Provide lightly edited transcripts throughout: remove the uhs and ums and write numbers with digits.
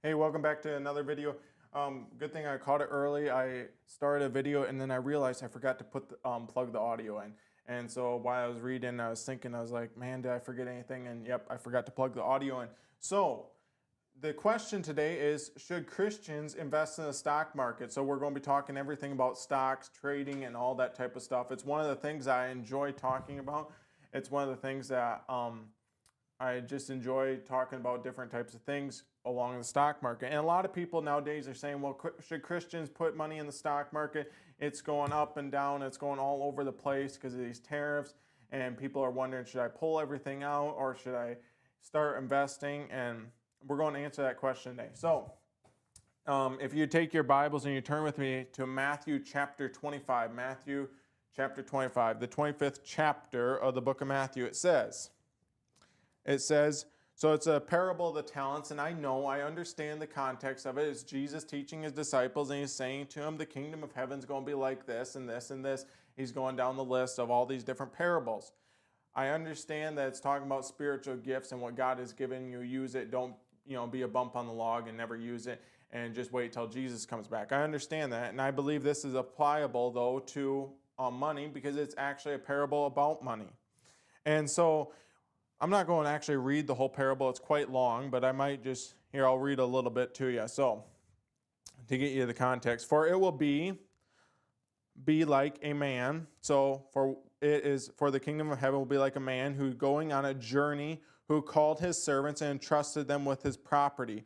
Hey, welcome back to another video. Good thing I caught it early. I started a video and then I realized I forgot to plug the audio in. And so while I was reading, I was thinking, I was like, man, did I forget anything? And yep, I forgot to plug the audio in. So the question today is, should Christians invest in the stock market? So we're going to be talking everything about stocks, trading, and all that type of stuff. It's one of the things I enjoy talking about. It's one of the things that I just enjoy talking about different types of things along the stock market. And a lot of people nowadays are saying, well, should Christians put money in the stock market? It's going up and down. It's going all over the place because of these tariffs. And people are wondering, should I pull everything out or should I start investing? And we're going to answer that question today. So if you take your Bibles and you turn with me to Matthew chapter 25, Matthew chapter 25, the 25th chapter of the book of Matthew, it says, so it's a parable of the talents, and I understand the context of it. It's Jesus teaching his disciples, and he's saying to them, the kingdom of heaven is going to be like this and this and this. He's going down the list of all these different parables. I understand that it's talking about spiritual gifts and what God has given you. Use it. Don't, be a bump on the log and never use it and just wait till Jesus comes back. I understand that, and I believe this is applicable, though, to money because it's actually a parable about money. And so I'm not going to actually read the whole parable. It's quite long, but I might just, I'll read a little bit to you. So, to get you the context, for it will be like a man. So, for the kingdom of heaven will be like a man who going on a journey, who called his servants and entrusted them with his property.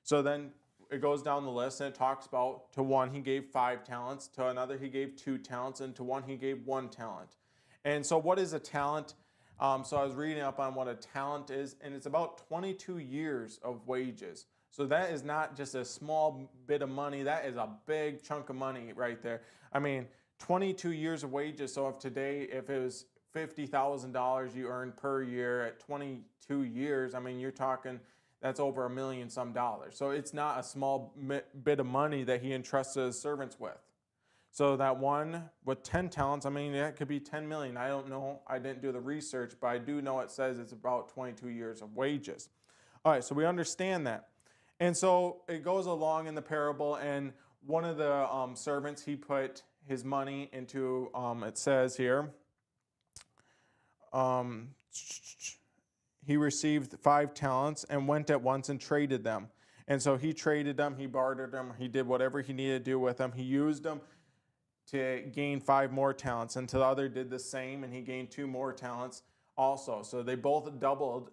So then it goes down the list and it talks about to one he gave 5 talents, to another he gave 2 talents, and to one he gave 1 talent. And so what is a talent? So I was reading up on what a talent is, and it's about 22 years of wages. So that is not just a small bit of money. That is a big chunk of money right there. I mean, 22 years of wages. So if it was $50,000 you earn per year at 22 years, I mean, you're talking that's over $1 million some dollars. So it's not a small bit of money that he entrusted his servants with. So that one with 10 talents, I mean, that could be 10 million. I don't know. I didn't do the research, but I do know it says it's about 22 years of wages. All right, so we understand that. And so it goes along in the parable, and one of the servants, he put his money into, it says here, he received 5 talents and went at once and traded them. And so he traded them, he bartered them, he did whatever he needed to do with them. He used them to gain 5 more talents, and the other did the same, and he gained 2 more talents also. So they both doubled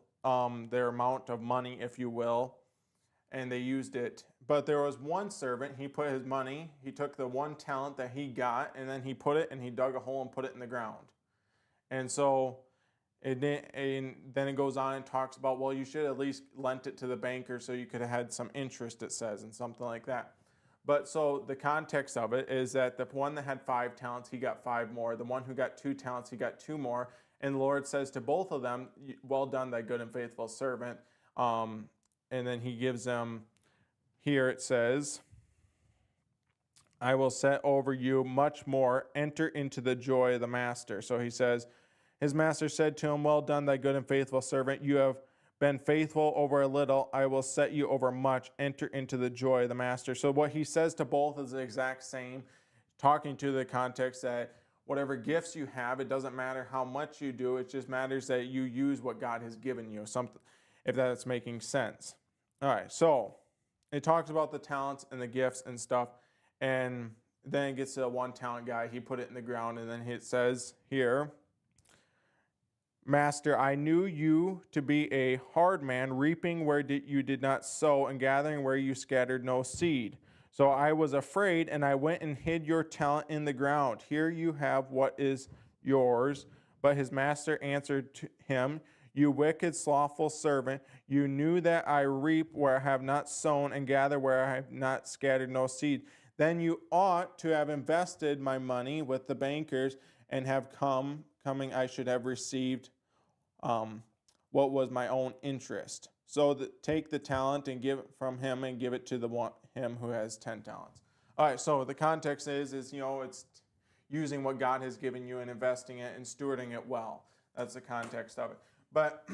their amount of money, if you will, and they used it. But there was one servant, he put his money, he took the 1 talent that he got, and then he put it, and he dug a hole and put it in the ground. And so and then it goes on and talks about, well, you should at least lent it to the banker so you could have had some interest, it says, and something like that. But so the context of it is that the one that had 5 talents, he got 5 more. The one who got 2 talents, he got 2 more. And the Lord says to both of them, well done, thy good and faithful servant. And then he gives them, here it says, I will set over you much more. Enter into the joy of the master. So he says, his master said to him, well done, thy good and faithful servant. You have been faithful over a little, I will set you over much. Enter into the joy of the master. So what he says to both is the exact same, talking to the context that whatever gifts you have, it doesn't matter how much you do, it just matters that you use what God has given you, something, if that's making sense. All right, so it talks about the talents and the gifts and stuff, and then it gets to the 1 talent guy, he put it in the ground, and then it says here, Master, I knew you to be a hard man, reaping where you did not sow and gathering where you scattered no seed. So I was afraid, and I went and hid your talent in the ground. Here you have what is yours. But his master answered to him, you wicked, slothful servant, you knew that I reap where I have not sown and gather where I have not scattered no seed. Then you ought to have invested my money with the bankers and have coming I should have received what was my own interest. So take the talent and give it from him and give it to him who has 10 talents. All right, so the context is it's using what God has given you and investing it and stewarding it well. That's the context of it. But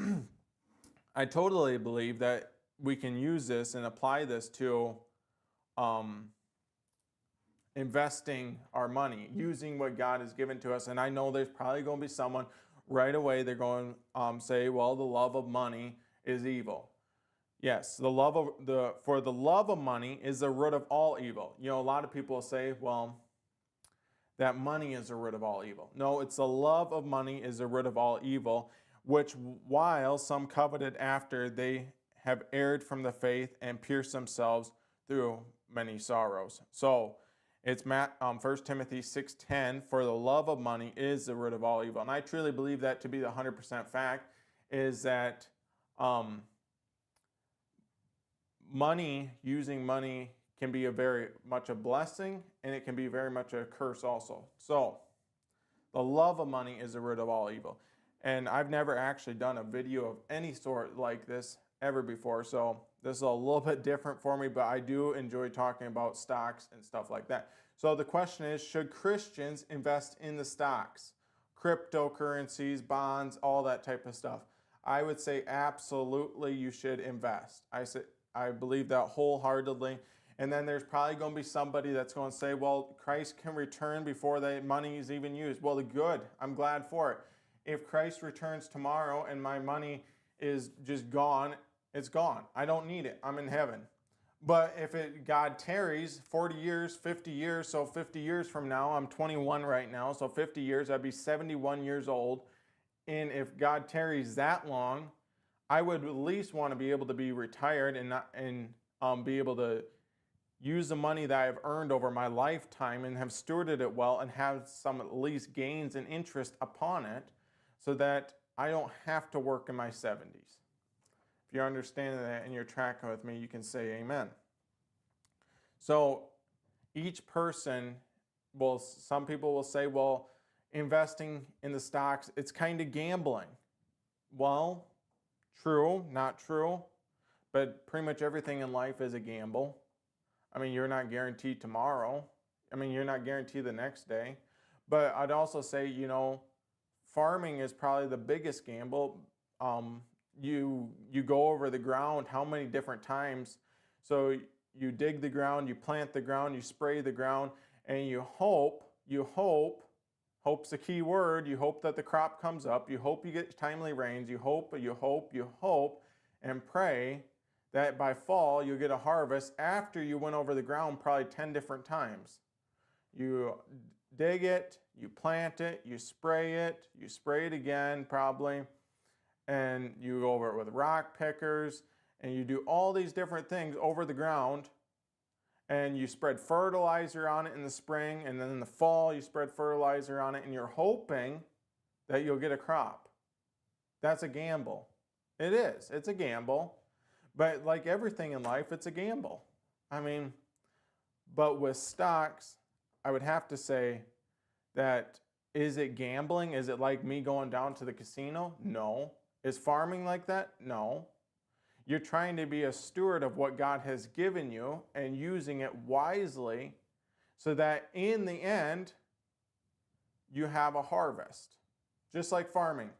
I totally believe that we can use this and apply this to investing our money, using what God has given to us. And I know there's probably going to be someone right away, they're going to say, well, the love of money is evil. Yes, the love of money is the root of all evil. You know, a lot of people will say, well, that money is the root of all evil. No, it's the love of money is the root of all evil, which while some coveted after, they have erred from the faith and pierced themselves through many sorrows. So it's 1 Timothy 6:10, for the love of money is the root of all evil. And I truly believe that to be the 100% fact, is that using money can be a very much a blessing, and it can be very much a curse also. So the love of money is the root of all evil. And I've never actually done a video of any sort like this ever before, so this is a little bit different for me, but I do enjoy talking about stocks and stuff like that. So the question is, should Christians invest in the stocks, cryptocurrencies, bonds, all that type of stuff? I would say absolutely you should invest. I believe that wholeheartedly. And then there's probably going to be somebody that's going to say, well, Christ can return before the money is even used. Well, good. I'm glad for it. If Christ returns tomorrow and my money is just gone, it's gone. I don't need it. I'm in heaven. But if God tarries 40 years, 50 years, so 50 years from now, I'm 21 right now, so 50 years, I'd be 71 years old. And if God tarries that long, I would at least want to be able to be retired and be able to use the money that I've earned over my lifetime and have stewarded it well and have some at least gains and interest upon it, so that I don't have to work in my 70s. If you're understanding that and you're tracking with me, you can say amen. So each person some people will say, well, investing in the stocks, it's kind of gambling. Well, true, not true, but pretty much everything in life is a gamble. I mean, you're not guaranteed tomorrow. I mean, you're not guaranteed the next day. But I'd also say, you know, farming is probably the biggest gamble. You go over the ground how many different times? So you dig the ground, you plant the ground, you spray the ground, and you hope, hope's the key word, you hope that the crop comes up, you hope you get timely rains, you hope, and pray that by fall you'll get a harvest after you went over the ground probably 10 different times. You dig it, you plant it, you spray it again probably, and you go over it with rock pickers, and you do all these different things over the ground, and you spread fertilizer on it in the spring, and then in the fall you spread fertilizer on it, and you're hoping that you'll get a crop. That's a gamble. It is. It's a gamble. But like everything in life, it's a gamble. I mean, but with stocks, I would have to say that, is it gambling? Is it like me going down to the casino? No. Is farming like that? No. You're trying to be a steward of what God has given you and using it wisely so that in the end, you have a harvest. Just like farming.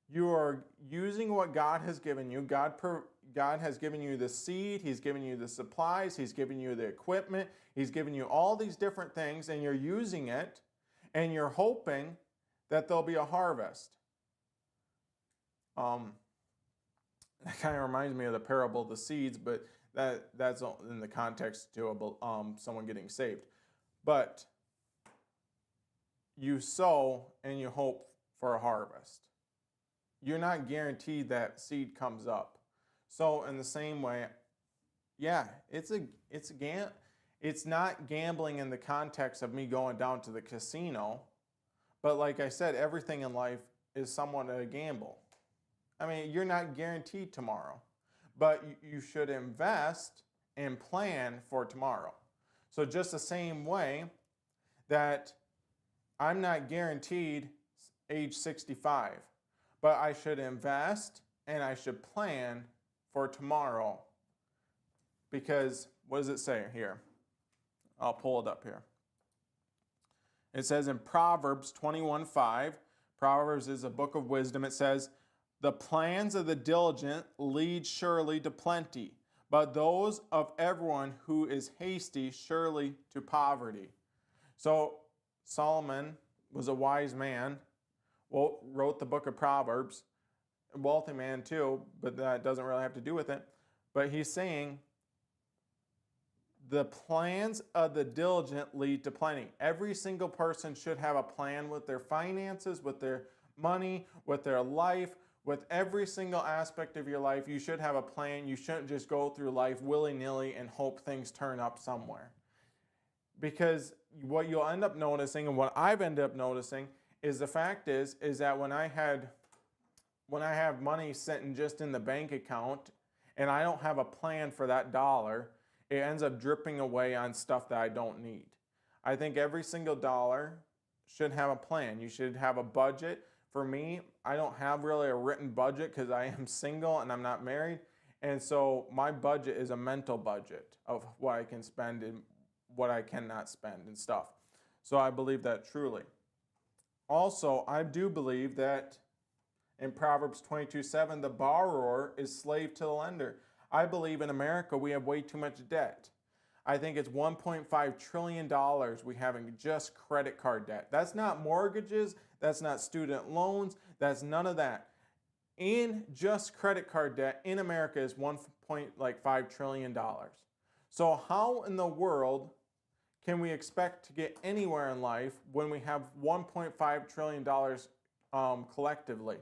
You are using what God has given you. God has given you the seed. He's given you the supplies. He's given you the equipment. He's given you all these different things, and you're using it, and you're hoping that there'll be a harvest. That kind of reminds me of the parable of the seeds, but that's in the context to someone getting saved. But you sow and you hope for a harvest. You're not guaranteed that seed comes up. So in the same way, yeah, it's not gambling in the context of me going down to the casino, but like I said, everything in life is somewhat a gamble. I mean, you're not guaranteed tomorrow, but you should invest and plan for tomorrow. So just the same way that I'm not guaranteed age 65, but I should invest and I should plan for tomorrow. Because what does it say here? I'll pull it up here. It says in Proverbs 21:5, Proverbs is a book of wisdom. It says, the plans of the diligent lead surely to plenty, but those of everyone who is hasty surely to poverty. So Solomon was a wise man, wrote the book of Proverbs, a wealthy man too, but that doesn't really have to do with it. But he's saying, the plans of the diligent lead to plenty. Every single person should have a plan with their finances, with their money, with their life, with every single aspect of your life. You should have a plan. You shouldn't just go through life willy-nilly and hope things turn up somewhere. Because what you'll end up noticing, and what I've ended up noticing, is the fact is that when I have money sitting just in the bank account and I don't have a plan for that dollar, it ends up dripping away on stuff that I don't need. I think every single dollar should have a plan. You should have a budget. For me, I don't have really a written budget because I am single and I'm not married. And so my budget is a mental budget of what I can spend and what I cannot spend and stuff. So I believe that truly. Also, I do believe that in Proverbs 22:7, the borrower is slave to the lender. I believe in America we have way too much debt. I think it's $1.5 trillion we have in just credit card debt. That's not mortgages, that's not student loans, that's none of that. In just credit card debt in America is $1.5 trillion. So how in the world can we expect to get anywhere in life when we have $1.5 trillion collectively?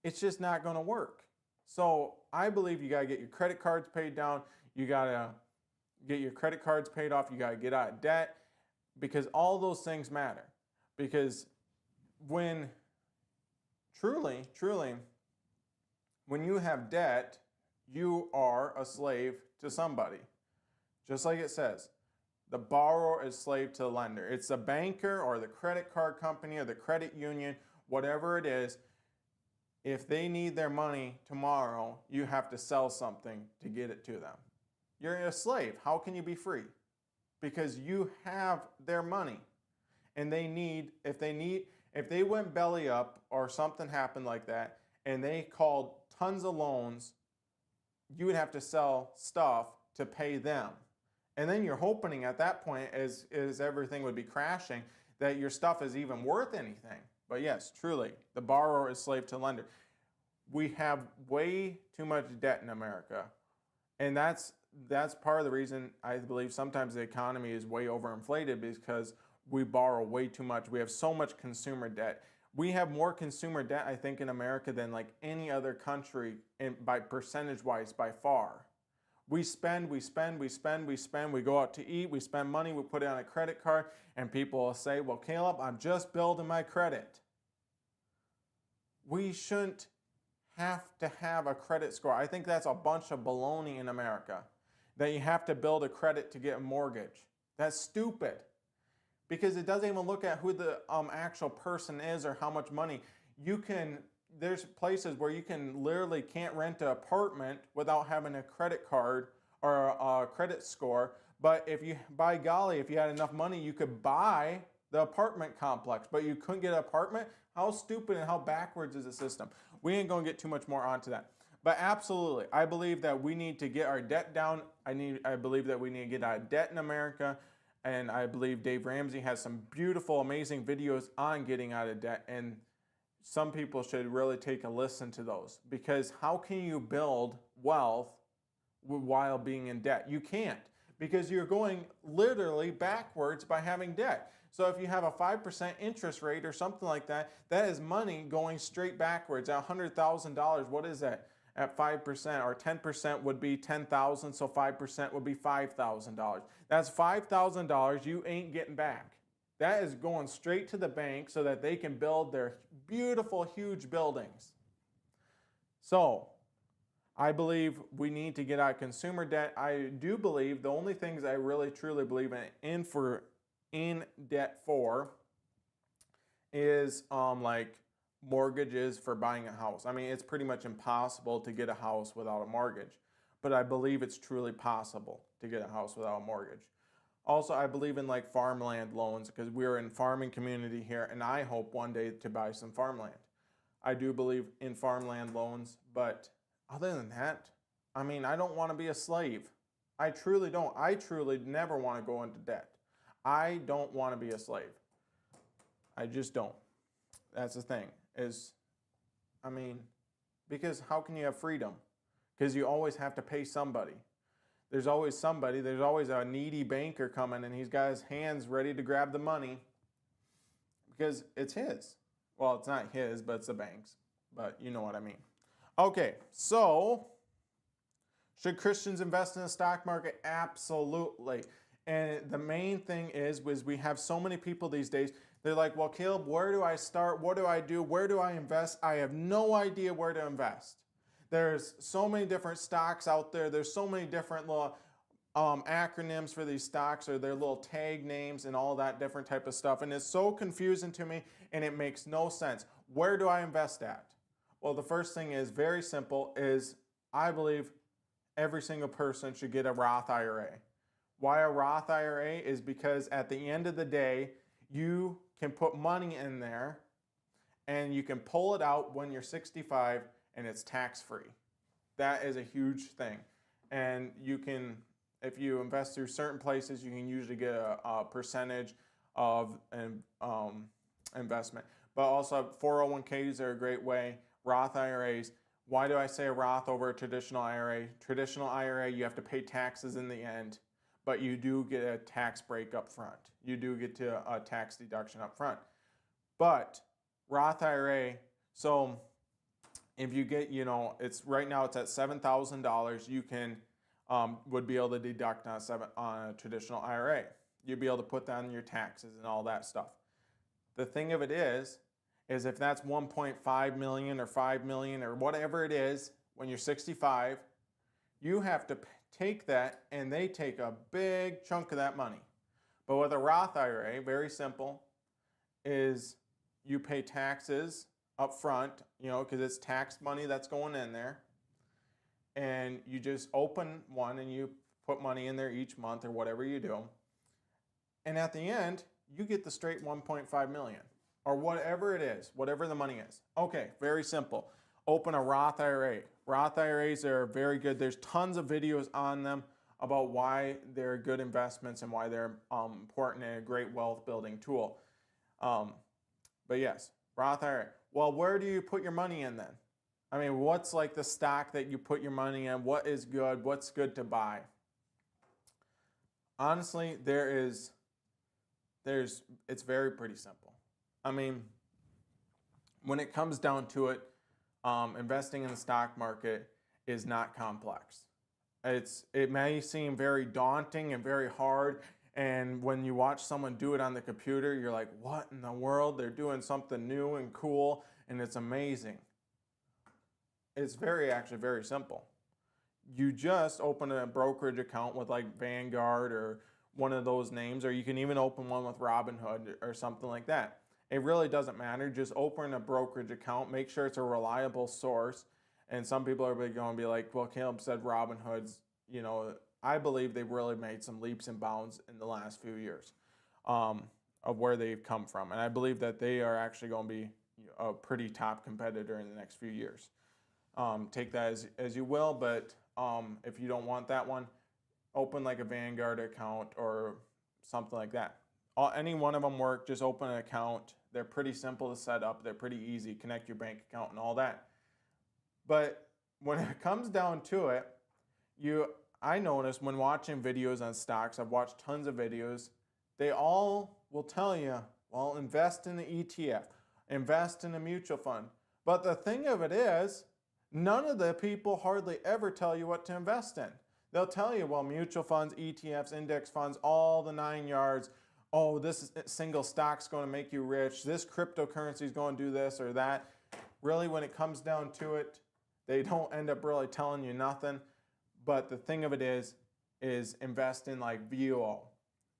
It's just not going to work. So I believe you got to get your credit cards paid down. You got to get your credit cards paid off. You got to get out of debt, because all those things matter. Because when truly, when you have debt, you are a slave to somebody. Just like it says, the borrower is slave to the lender. It's the banker or the credit card company or the credit union, whatever it is. If they need their money tomorrow, you have to sell something to get it to them. You're a slave. How can you be free? Because you have their money. And if they went belly up or something happened like that and they called tons of loans, you would have to sell stuff to pay them. And then you're hoping at that point, as everything would be crashing, that your stuff is even worth anything. But yes, truly, the borrower is slave to the lender. We have way too much debt in America. And that's part of the reason I believe sometimes the economy is way overinflated, because we borrow way too much. We have so much consumer debt. We have more consumer debt, I think, in America than like any other country by percentage-wise by far. We spend, we go out to eat, we spend money, we put it on a credit card, and people will say, well, Caleb, I'm just building my credit. We shouldn't have to have a credit score. I think that's a bunch of baloney in America, that you have to build a credit to get a mortgage. That's stupid, because it doesn't even look at who the actual person is or how much money. There's places where you can literally can't rent an apartment without having a credit card or a credit score. But if you had enough money, you could buy the apartment complex, but you couldn't get an apartment. How stupid and how backwards is the system? We ain't gonna get too much more onto that. But absolutely, I believe that we need to get our debt down. I believe that we need to get out of debt in America. And I believe Dave Ramsey has some beautiful, amazing videos on getting out of debt. And some people should really take a listen to those, because how can you build wealth while being in debt? You can't, because you're going literally backwards by having debt. So if you have a 5% interest rate or something like that, that is money going straight backwards. At $100,000, what is that? At 5% or 10% would be $10,000, so 5% would be $5,000. That's $5,000 you ain't getting back. That is going straight to the bank so that they can build their beautiful, huge buildings. So I believe we need to get out of consumer debt. I do believe the only things I really truly believe in debt for is like mortgages for buying a house. I mean, it's pretty much impossible to get a house without a mortgage, but I believe it's truly possible to get a house without a mortgage. Also, I believe in like farmland loans, because we're in farming community here, and I hope one day to buy some farmland. I do believe in farmland loans, but other than that, I mean, I don't want to be a slave. I truly don't. I truly never want to go into debt. I don't want to be a slave. I just don't. That's the thing. I mean, because how can you have freedom? Because you always have to pay somebody. There's always somebody. There's always a needy banker coming, and he's got his hands ready to grab the money because it's his. Well, it's not his, but it's the bank's. But you know what I mean. Okay, so should Christians invest in the stock market? Absolutely. And the main thing is we have so many people these days. They're like, well, Caleb, where do I start? What do I do? Where do I invest? I have no idea where to invest. There's so many different stocks out there. There's so many different little acronyms for these stocks or their little tag names and all that different type of stuff. And it's so confusing to me and it makes no sense. Where do I invest at? Well, the first thing is very simple is I believe every single person should get a Roth IRA. Why a Roth IRA is because at the end of the day, you can put money in there and you can pull it out when you're 65 and it's tax-free. That is a huge thing. And you can, if you invest through certain places, you can usually get a percentage of an investment. But also 401ks are a great way. Roth IRAs. Why do I say a Roth over a traditional IRA? Traditional IRA, you have to pay taxes in the end, but you do get a tax break up front. You do get a tax deduction up front. But Roth IRA, so if you get, it's right now it's at $7,000, you can would be able to deduct on a traditional IRA. You'd be able to put that on your taxes and all that stuff. The thing of it is if that's 1.5 million or 5 million or whatever it is, when you're 65, you have to take that and they take a big chunk of that money. But with a Roth IRA, very simple, is you pay taxes up front, because it's tax money that's going in there. And you just open one and you put money in there each month or whatever you do. And at the end, you get the straight 1.5 million or whatever it is, whatever the money is. Okay, very simple. Open a Roth IRA. Roth IRAs are very good. There's tons of videos on them about why they're good investments and why they're important and a great wealth building tool. But yes, Roth IRA. Well, where do you put your money in then? I mean, what's like the stock that you put your money in? What is good? What's good to buy? Honestly, it's very pretty simple. I mean, when it comes down to it, investing in the stock market is not complex. It may seem very daunting and very hard. And when you watch someone do it on the computer, you're like, what in the world? They're doing something new and cool, and it's amazing. It's actually very simple. You just open a brokerage account with like Vanguard or one of those names, or you can even open one with Robinhood or something like that. It really doesn't matter. Just open a brokerage account, make sure it's a reliable source. And some people are going to be like, well, Caleb said Robinhood's, I believe they've really made some leaps and bounds in the last few years of where they've come from. And I believe that they are actually going to be a pretty top competitor in the next few years. Take that as you will, but if you don't want that one, open like a Vanguard account or something like that. Any one of them work, just open an account. They're pretty simple to set up. They're pretty easy. Connect your bank account and all that. But when it comes down to it, I notice when watching videos on stocks, I've watched tons of videos, they all will tell you, well, invest in the ETF, invest in a mutual fund. But the thing of it is, none of the people hardly ever tell you what to invest in. They'll tell you, well, mutual funds, ETFs, index funds, all the 9 yards. Oh, this single stock's going to make you rich. This cryptocurrency is going to do this or that. Really, when it comes down to it, they don't end up really telling you nothing. But the thing of it is invest in like VOO. All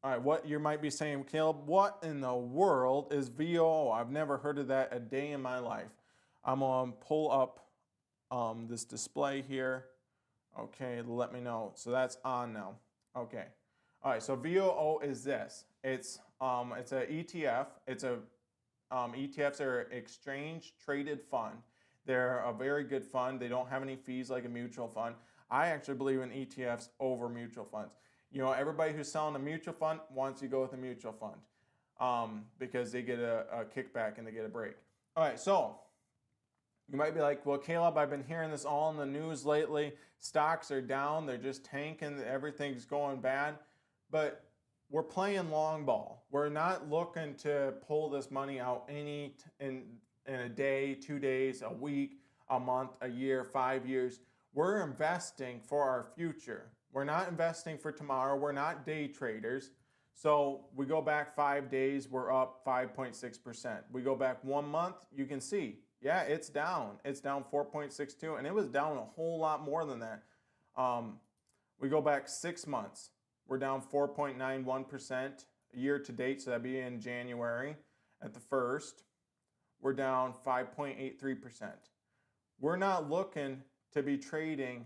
right, what you might be saying, Caleb, what in the world is VOO? I've never heard of that a day in my life. I'm going to pull up this display here. Okay, let me know. So that's on now. Okay. All right, so VOO is this. It's a ETF. ETFs are exchange traded fund. They're a very good fund. They don't have any fees like a mutual fund. I actually believe in ETFs over mutual funds. You know, everybody who's selling a mutual fund wants you to go with a mutual fund because they get a kickback and they get a break. All right, so you might be like, well, Caleb, I've been hearing this all in the news lately. Stocks are down. They're just tanking. Everything's going bad. But we're playing long ball. We're not looking to pull this money out in a day, 2 days, a week, a month, a year, 5 years. We're investing for our future. We're not investing for tomorrow. We're not day traders. So we go back 5 days, we're up 5.6%. We go back 1 month, you can see, yeah, it's down. It's down 4.62, and it was down a whole lot more than that. We go back 6 months, we're down 4.91% year to date, so that'd be in January at the 1st. We're down 5.83%. We're not looking to be trading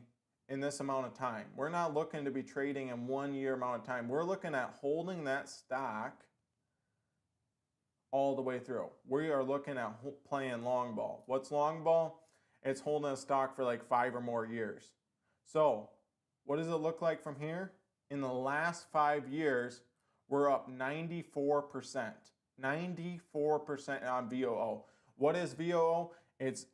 in this amount of time. We're not looking to be trading in 1 year amount of time. We're looking at holding that stock all the way through. We are looking at playing long ball. What's long ball? It's holding a stock for like 5 or more years. So what does it look like from here? In the last 5 years, we're up 94%. 94% on VOO. What is VOO? It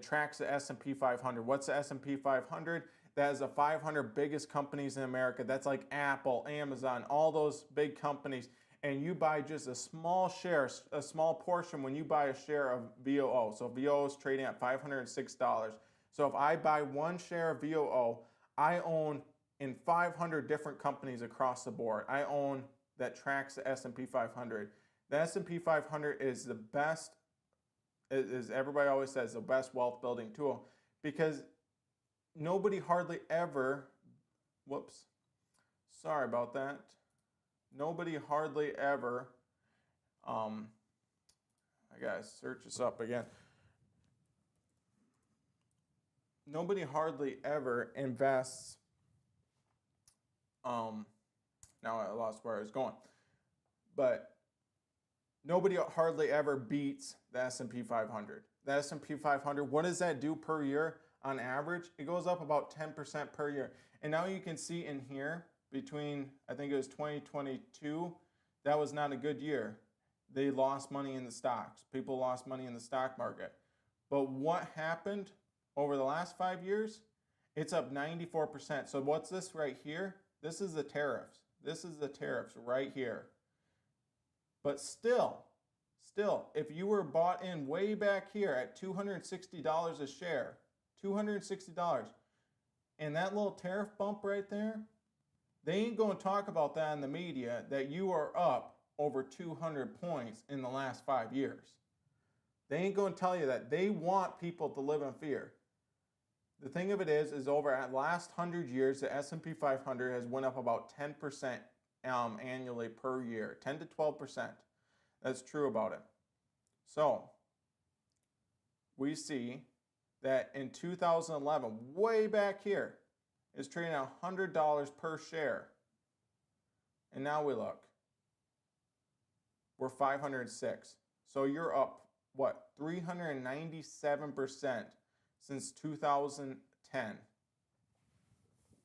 tracks the S&P 500. What's the S&P 500? That is the 500 biggest companies in America. That's like Apple, Amazon, all those big companies. And you buy just a small share, a small portion when you buy a share of VOO. So VOO is trading at $506. So if I buy 1 share of VOO, I own in 500 different companies across the board. I own that tracks the S&P 500. The S&P 500 is the best, as everybody always says, the best wealth building tool because nobody hardly ever, sorry about that. Nobody hardly ever, I gotta search this up again. Nobody hardly ever invests, now I lost where I was going, but nobody hardly ever beats the S&P 500. The S&P 500, what does that do per year on average? It goes up about 10% per year. And now you can see in here, between, I think it was 2022, that was not a good year. They lost money in the stocks. People lost money in the stock market. But what happened over the last 5 years? It's up 94%. So what's this right here? This is the tariffs. This is the tariffs right here. But still, if you were bought in way back here at $260 a share, $260, and that little tariff bump right there, they ain't going to talk about that in the media that you are up over 200 points in the last 5 years. They ain't going to tell you that. They want people to live in fear. The thing of it is over at last 100 years, the S&P 500 has went up about 10% annually per year, 10 to 12%. That's true about it. So we see that in 2011, way back here, is trading at $100 per share. And now we look. We're 506. So you're up, what, 397% since 2010.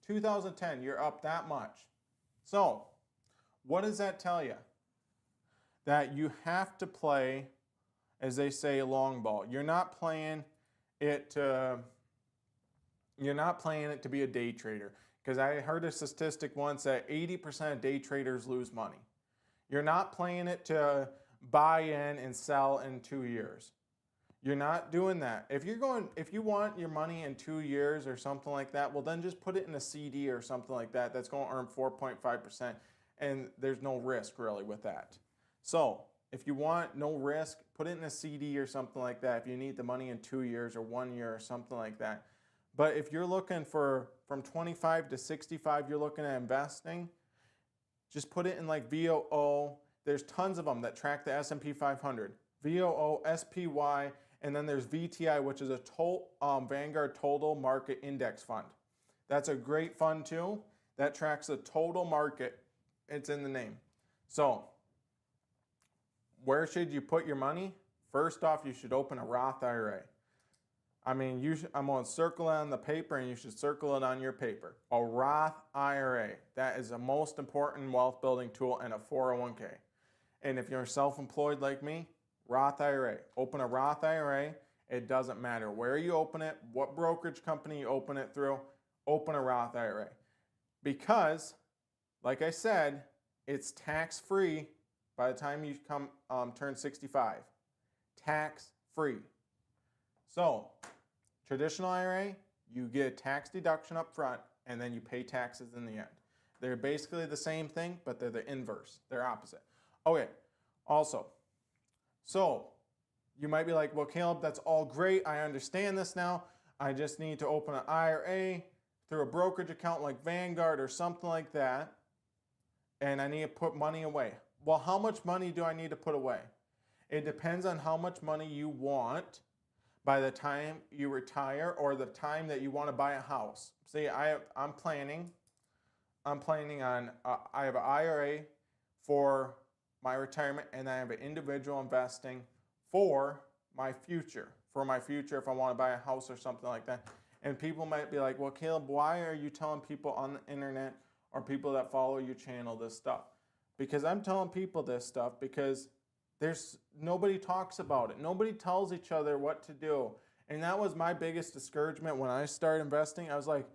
2010, you're up that much. So what does that tell you? That you have to play, as they say, long ball. You're not playing it to be a day trader. Because I heard a statistic once that 80% of day traders lose money. You're not playing it to buy in and sell in 2 years. You're not doing that. If you want your money in 2 years or something like that, well then just put it in a CD or something like that. That's going to earn 4.5%, and there's no risk really with that. So if you want no risk, put it in a CD or something like that. If you need the money in 2 years or 1 year or something like that. But if you're looking for from 25 to 65, you're looking at investing, just put it in like VOO. There's tons of them that track the S&P 500. VOO, SPY, and then there's VTI, which is a Vanguard Total Market Index Fund. That's a great fund too. That tracks the total market. It's in the name. So where should you put your money? First off, you should open a Roth IRA. I mean, I'm going to circle it on the paper, and you should circle it on your paper. A Roth IRA. That is the most important wealth building tool, and a 401k. And if you're self-employed like me, Roth IRA. Open a Roth IRA. It doesn't matter where you open it, what brokerage company you open it through. Open a Roth IRA. Because, like I said, it's tax-free by the time you turn 65. Tax-free. So, traditional IRA, you get a tax deduction up front, and then you pay taxes in the end. They're basically the same thing, but they're the inverse. They're opposite. Okay, also, so you might be like, well, Caleb, that's all great. I understand this now. I just need to open an IRA through a brokerage account like Vanguard or something like that, and I need to put money away. Well, how much money do I need to put away? It depends on how much money you want by the time you retire or the time that you want to buy a house. See, I'm planning on, I have an IRA for my retirement, and I have an individual investing for my future if I want to buy a house or something like that. And people might be like, well, Caleb, why are you telling people on the internet or people that follow your channel this stuff? Because I'm telling people this stuff because nobody talks about it. Nobody tells each other what to do. And that was my biggest discouragement when I started investing. I was like,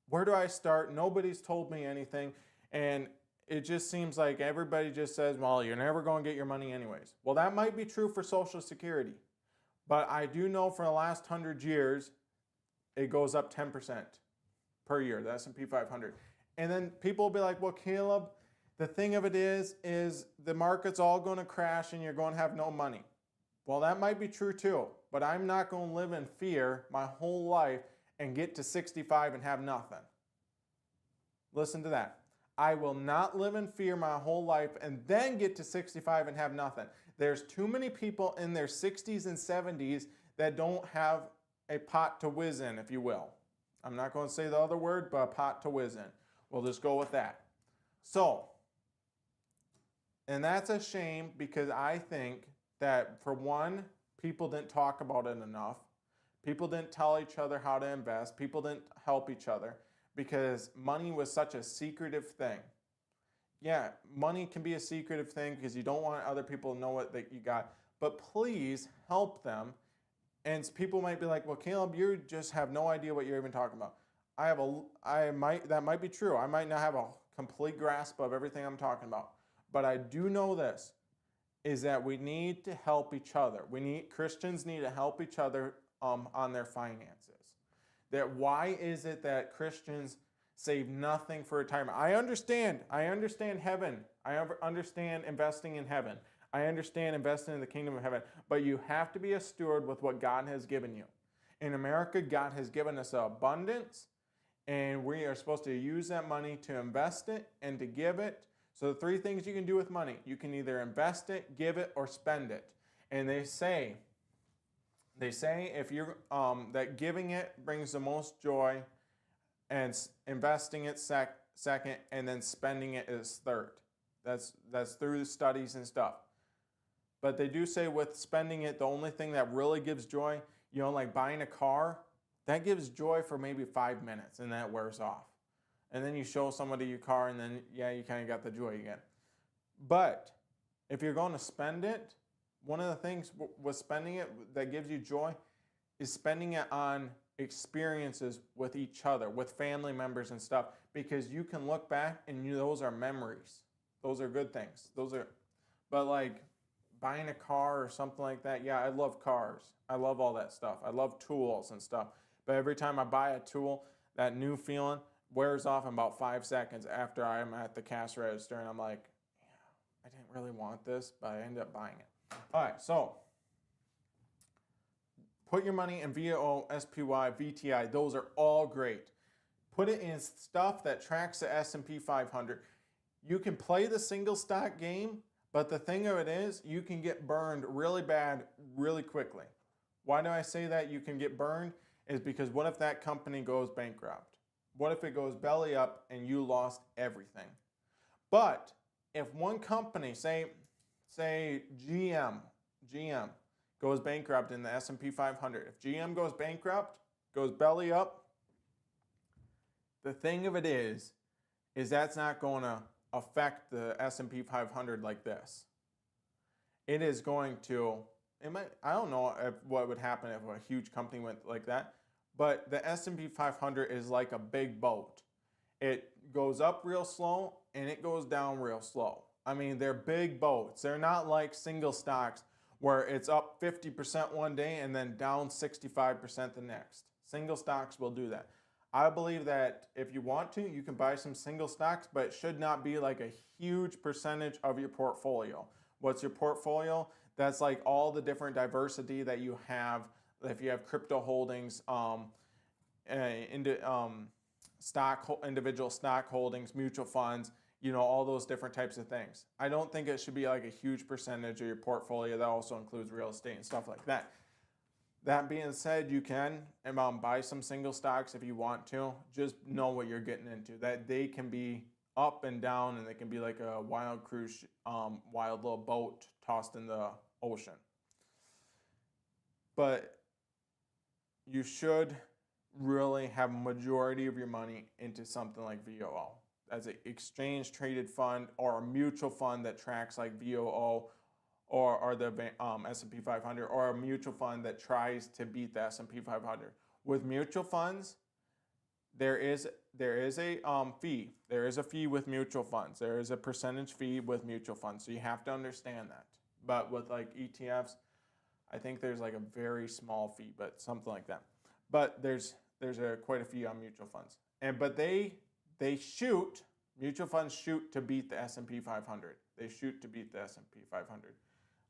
where do I start? Nobody's told me anything. And it just seems like everybody just says, well, you're never going to get your money anyways. Well, that might be true for Social Security. But I do know for the last 100 years, it goes up 10% per year, the S&P 500. And then people will be like, well, Caleb, the thing of it is the market's all going to crash and you're going to have no money. Well, that might be true too, but I'm not going to live in fear my whole life and get to 65 and have nothing. Listen to that. I will not live in fear my whole life and then get to 65 and have nothing. There's too many people in their 60s and 70s that don't have a pot to whiz in, if you will. I'm not going to say the other word, but a pot to whiz in. We'll just go with that. So, and that's a shame because I think that, for one, people didn't talk about it enough. People didn't tell each other how to invest. People didn't help each other because money was such a secretive thing. Yeah, money can be a secretive thing because you don't want other people to know what that you got. But please help them. And people might be like, well, Caleb, you just have no idea what you're even talking about. That might be true. I might not have a complete grasp of everything I'm talking about. But I do know this, is that we need to help each other. Christians need to help each other on their finances. That why is it that Christians save nothing for retirement? I understand heaven. I understand investing in heaven. I understand investing in the kingdom of heaven. But you have to be a steward with what God has given you. In America, God has given us abundance, and we are supposed to use that money to invest it and to give it. So the three things you can do with money: you can either invest it, give it, or spend it. And they say if you're that giving it brings the most joy, and investing it second, and then spending it is third. That's through the studies and stuff. But they do say with spending it, the only thing that really gives joy, like buying a car, that gives joy for maybe 5 minutes, and that wears off. And then you show somebody your car, and then, you kind of got the joy again. But if you're going to spend it, one of the things with spending it that gives you joy is spending it on experiences with each other, with family members and stuff, because you can look back and those are memories. Those are good things. But like buying a car or something like that, I love cars. I love all that stuff. I love tools and stuff. But every time I buy a tool, that new feeling wears off in about 5 seconds after I'm at the cash register, and I'm like, I didn't really want this, but I ended up buying it. All right, so put your money in VO, SPY, VTI. Those are all great. Put it in stuff that tracks the S&P 500. You can play the single stock game, but the thing of it is you can get burned really bad really quickly. Why do I say that you can get burned? Is because what if that company goes bankrupt? What if it goes belly up and you lost everything? But if one company, say GM goes bankrupt in the S&P 500. If GM goes bankrupt, goes belly up, the thing of it is that's not going to affect the S&P 500 like this. It is going to, I don't know what would happen if a huge company went like that, but the S&P 500 is like a big boat. It goes up real slow and it goes down real slow. I mean, they're big boats. They're not like single stocks where it's up 50% one day and then down 65% the next. Single stocks will do that. I believe that if you want to, you can buy some single stocks, but it should not be like a huge percentage of your portfolio. What's your portfolio? That's like all the different diversity that you have. If you have crypto holdings, individual stock holdings, mutual funds, all those different types of things. I don't think it should be like a huge percentage of your portfolio. That also includes real estate and stuff like that. That being said, you can buy some single stocks if you want to. Just know what you're getting into. That they can be up and down, and they can be like a wild cruise, wild little boat tossed in the ocean. But you should really have a majority of your money into something like VOO as an exchange traded fund, or a mutual fund that tracks like VOO or the S&P 500, or a mutual fund that tries to beat the S&P 500. With mutual funds, there is a fee. There is a fee with mutual funds. There is a percentage fee with mutual funds. So you have to understand that. But with like ETFs, I think there's like a very small fee, but something like that. But there's quite a fee on mutual funds. But mutual funds shoot to beat the S&P 500. They shoot to beat the S&P 500.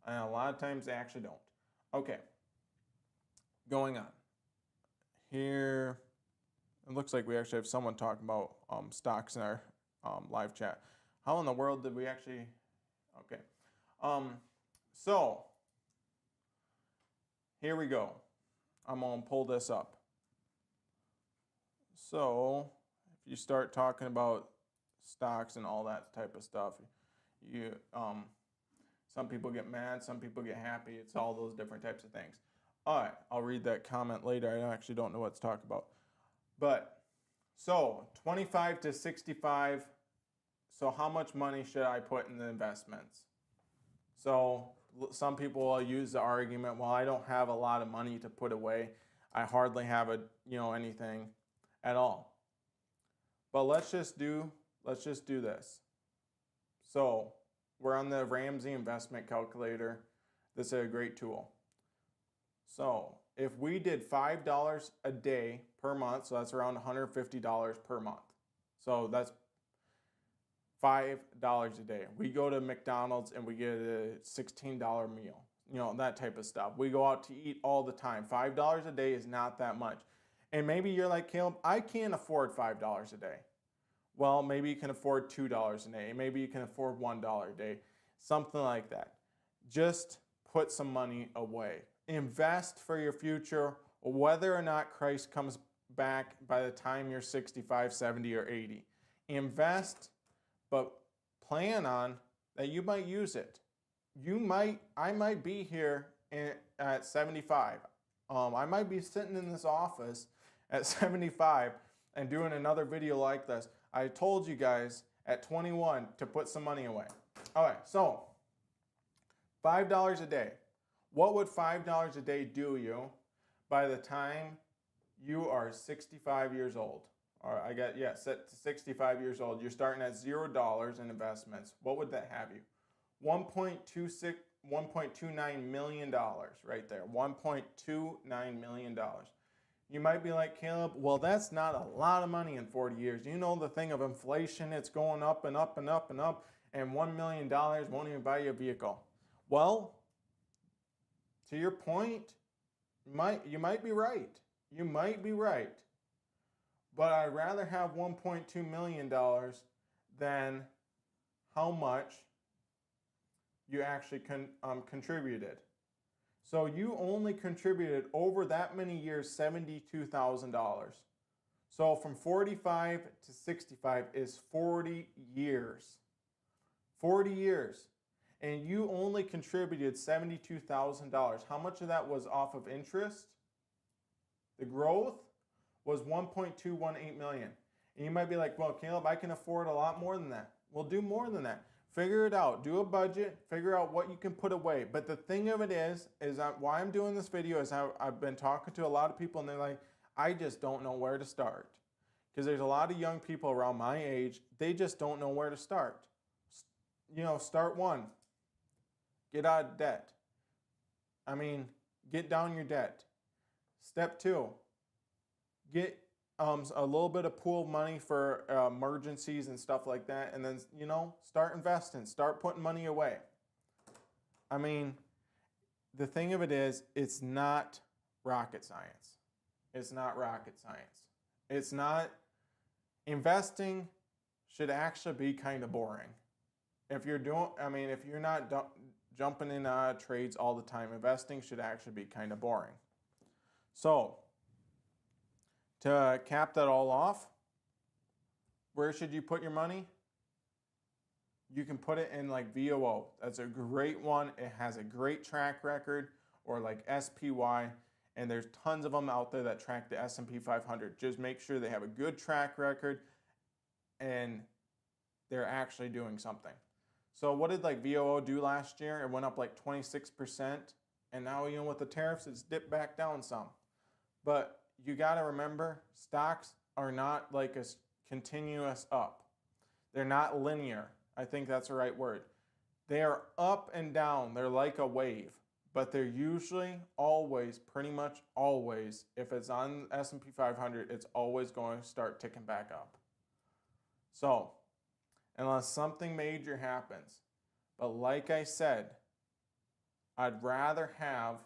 And a lot of times they actually don't. Okay. Going on. Here, it looks like we actually have someone talking about stocks in our live chat. How in the world did we actually? Okay. So here we go. I'm going to pull this up. So if you start talking about stocks and all that type of stuff, some people get mad, some people get happy. It's all those different types of things. All right, I'll read that comment later. I actually don't know what to talk about. But so 25 to 65. So how much money should I put in the investments? So some people will use the argument, well, I don't have a lot of money to put away. I hardly have anything at all. But let's just do this. So we're on the Ramsey investment calculator. This is a great tool. So if we did $5 a day per month, so that's around $150 per month. So that's $5 a day. We go to McDonald's and we get a $16 meal, that type of stuff. We go out to eat all the time. $5 a day is not that much. And maybe you're like, Caleb, I can't afford $5 a day. Well, maybe you can afford $2 a day. Maybe you can afford $1 a day. Something like that. Just put some money away. Invest for your future, whether or not Christ comes back by the time you're 65, 70, or 80. Invest, but plan on that you might use it. I might be here at 75. I might be sitting in this office at 75 and doing another video like this. I told you guys at 21 to put some money away. All right, so $5 a day. What would $5 a day do you by the time you are 65 years old? Or set to 65 years old. You're starting at $0 in investments. What would that have you? $1.29 million right there. $1.29 million. You might be like, Caleb, well, that's not a lot of money in 40 years. You know the thing of inflation, it's going up and up and up and up, and $1 million won't even buy you a vehicle. Well, to your point, you might be right. You might be right. But I'd rather have $1.2 million than how much you actually contributed. So you only contributed over that many years $72,000. So from 45 to 65 is 40 years. 40 years. and you only contributed $72,000. How much of that was off of interest? The growth was $1.218 million. And you might be like, well, Caleb, I can afford a lot more than that. Well, do more than that. Figure it out. Do a budget. Figure out what you can put away. But the thing of it is why I'm doing this video is I've been talking to a lot of people, and they're like, I just don't know where to start. Because there's a lot of young people around my age, they just don't know where to start. Start one. Get out of debt. Get down your debt. Step 2, get a little bit of pool money for emergencies and stuff like that, and then, start investing. Start putting money away. The thing of it is, it's not rocket science. It's not rocket science. It's not. Investing should actually be kind of boring. If you're not jumping in trades all the time, investing should actually be kind of boring. So, to cap that all off, where should you put your money? You can put it in like VOO. That's a great one. It has a great track record, or like SPY, and there's tons of them out there that track the S&P 500. Just make sure they have a good track record and they're actually doing something. So what did like VOO do last year? It went up like 26%, and now with the tariffs, it's dipped back down some. But you got to remember, stocks are not like a continuous up. They're not linear. I think that's the right word. They are up and down. They're like a wave. But they're usually always, pretty much always, if it's on S&P 500, it's always going to start ticking back up. So, unless something major happens. But like I said, I'd rather have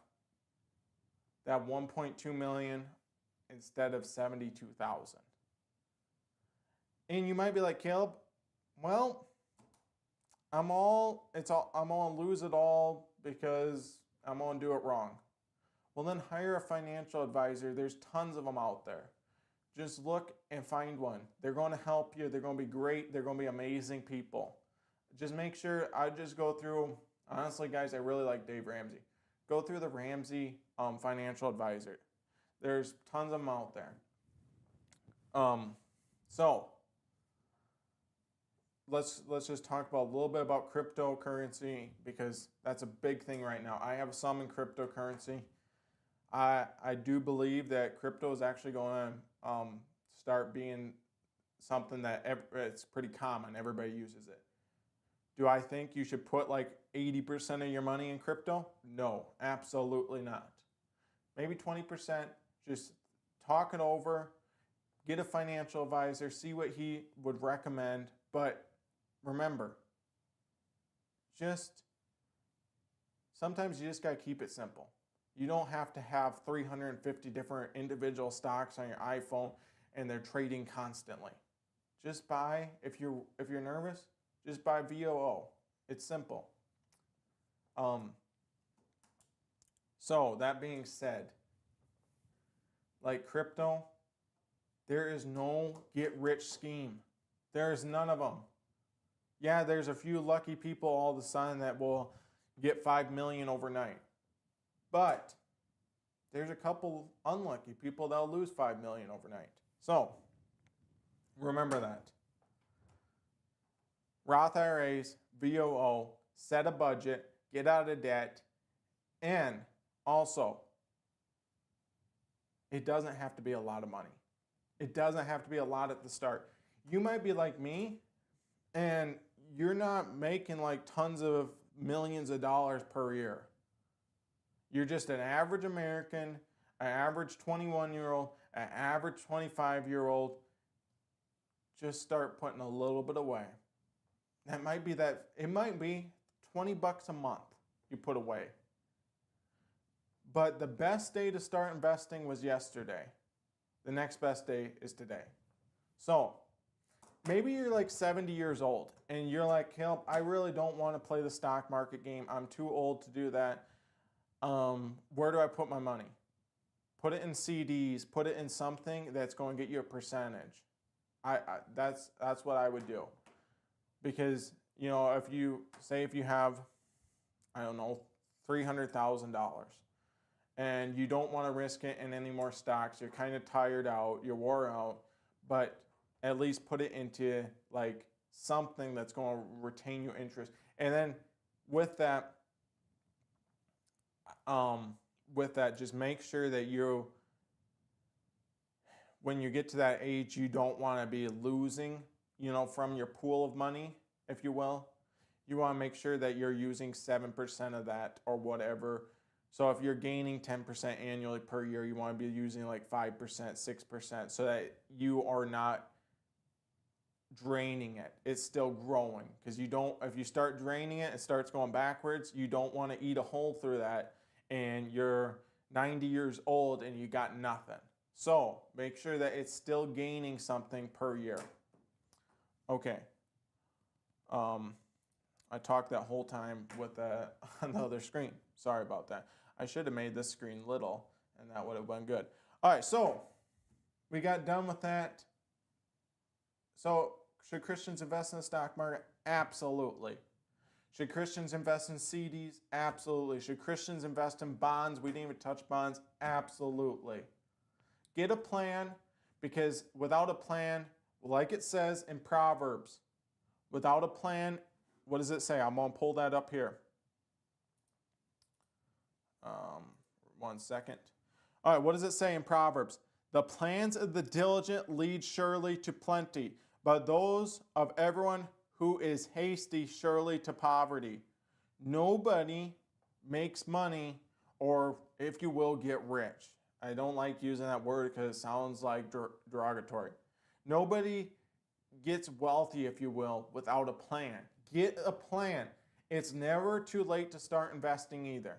that 1.2 million instead of 72,000. And you might be like, Caleb, well, I'm gonna lose it all because I'm gonna do it wrong. Well, then hire a financial advisor. There's tons of them out there. Just look and find one. They're going to help you. They're going to be great. They're going to be amazing people. Just make sure, I just go through, honestly, guys, I really like Dave Ramsey. Go through the Ramsey financial advisor. There's tons of them out there. So let's just talk about a little bit about cryptocurrency, because that's a big thing right now. I have some in cryptocurrency. I do believe that crypto is actually going to start being something that it's pretty common. Everybody uses it. Do I think you should put like 80% of your money in crypto? No, absolutely not. Maybe 20%. Just talk it over. Get a financial advisor. See what he would recommend. But remember, sometimes you just got to keep it simple. You don't have to have 350 different individual stocks on your iPhone and they're trading constantly. Just buy, if you're nervous, just buy VOO. It's simple. So that being said, like crypto, there is no get-rich scheme. There is none of them. Yeah, there's a few lucky people all of a sudden that will get 5 million overnight. But there's a couple unlucky people that'll lose 5 million overnight. So remember that. Roth IRAs, VOO, set a budget, get out of debt, and also, it doesn't have to be a lot of money. It doesn't have to be a lot at the start. You might be like me, and you're not making like tons of millions of dollars per year. You're just an average American, an average 21-year-old, an average 25-year-old. Just start putting a little bit away. It might be $20 a month you put away. But the best day to start investing was yesterday. The next best day is today. So maybe you're like 70 years old and you're like, Caleb, I really don't want to play the stock market game. I'm too old to do that. Where do I put my money? Put it in CDs. Put it in something that's going to get you a percentage. That's what I would do. Because, if you have I don't know, $300,000. And you don't want to risk it in any more stocks. You're kind of tired out, you're wore out, but at least put it into like something that's going to retain your interest. And then with that, just make sure that when you get to that age, you don't want to be losing, from your pool of money, if you will. You want to make sure that you're using 7% of that or whatever. So if you're gaining 10% annually per year, you want to be using like 5%, 6%, so that you are not draining it. It's still growing, because if you start draining it, it starts going backwards. You don't want to eat a hole through that and you're 90 years old and you got nothing. So make sure that it's still gaining something per year. Okay. I talked that whole time with on the other screen. Sorry about that. I should have made this screen little, and that would have been good. All right, so we got done with that. So should Christians invest in the stock market? Absolutely. Should Christians invest in CDs? Absolutely. Should Christians invest in bonds? We didn't even touch bonds. Absolutely. Get a plan, because without a plan, like it says in Proverbs, without a plan, what does it say? I'm going to pull that up here. 1 second. All right, what does it say in Proverbs? The plans of the diligent lead surely to plenty, but those of everyone who is hasty surely to poverty. Nobody makes money, or if you will, get rich. I don't like using that word because it sounds like derogatory. Nobody gets wealthy, if you will, without a plan. Get a plan. It's never too late to start investing either.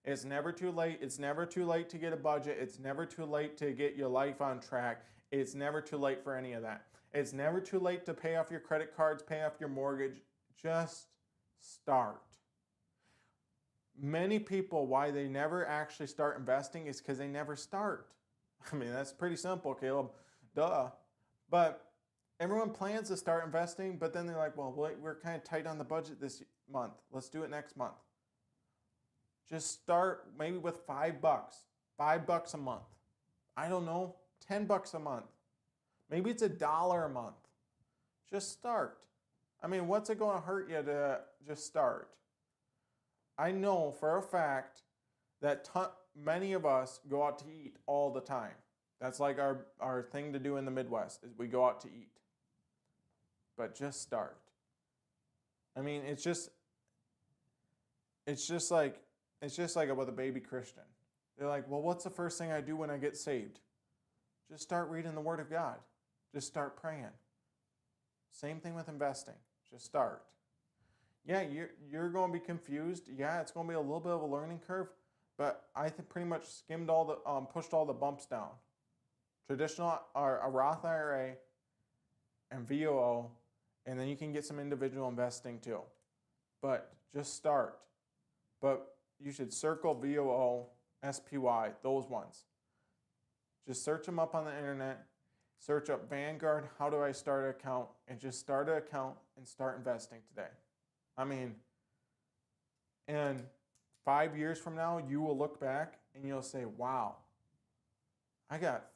It's never too late. It's never too late to get a budget. It's never too late to get your life on track. It's never too late for any of that. It's never too late to pay off your credit cards, pay off your mortgage. Just start. Many people, why they never actually start investing is because they never start. I mean, that's pretty simple, Caleb. Duh. But everyone plans to start investing, but then they're like, well, we're kind of tight on the budget this month. Let's do it next month. Just start maybe with $5. $5 a month. I don't know, $10 a month. Maybe it's $1 a month. Just start. I mean, what's it going to hurt you to just start? I know for a fact that many of us go out to eat all the time. That's like our thing to do in the Midwest, is we go out to eat. But just start. I mean, it's just like with a baby Christian. They're like, well, what's the first thing I do when I get saved? Just start reading the Word of God. Just start praying. Same thing with investing. Just start. Yeah, you're going to be confused. Yeah, it's going to be a little bit of a learning curve, but I pretty much pushed all the bumps down. Traditional, a Roth IRA, and VOO, and then you can get some individual investing too. But just start. But you should circle VOO, SPY, those ones. Just search them up on the internet. Search up Vanguard, how do I start an account, and just start an account and start investing today. I mean, and 5 years from now, you will look back and you'll say, wow, I got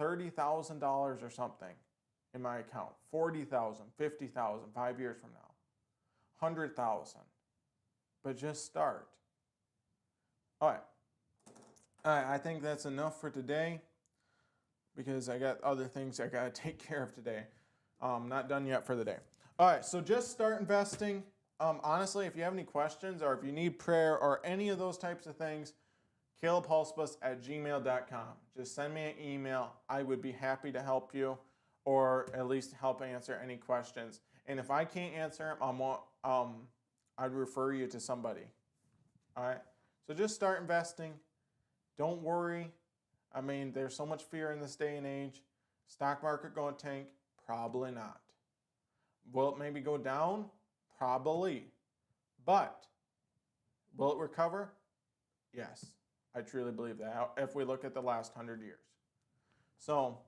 $30,000 or something in my account, 40,000, 50,000, 5 years from now, 100,000. But just start. All right. I think that's enough for today, because I got other things I got to take care of today. Not done yet for the day. All right, so just start investing. Honestly, if you have any questions or if you need prayer or any of those types of things, calebhalsbus@gmail.com. Just send me an email. I would be happy to help you, or at least help answer any questions. And if I can't answer them, I'd refer you to somebody. All right, so just start investing. Don't worry. I mean, there's so much fear in this day and age. Stock market going to tank? Probably not. Will it maybe go down? Probably. But will it recover? Yes. I truly believe that, if we look at the last 100 years. So,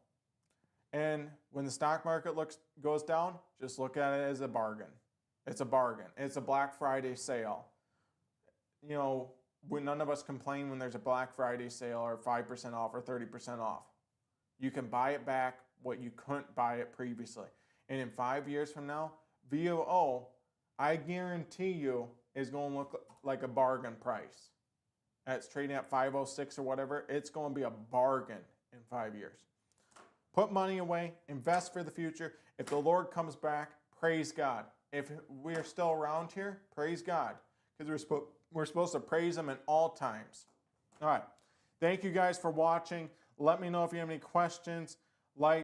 and when the stock market goes down, just look at it as a bargain. It's a bargain. It's a Black Friday sale. you know, when none of us complain when there's a Black Friday sale or 5% off or 30% off. You can buy it back what you couldn't buy it previously. And in 5 years from now, VOO, I guarantee you, is going to look like a bargain price. It's trading at 506 or whatever. It's going to be a bargain in 5 years. Put money away, invest for the future. If the Lord comes back, praise God. If we're still around here, praise God. Because we're supposed to praise Him at all times. All right. Thank you guys for watching. Let me know if you have any questions. Like,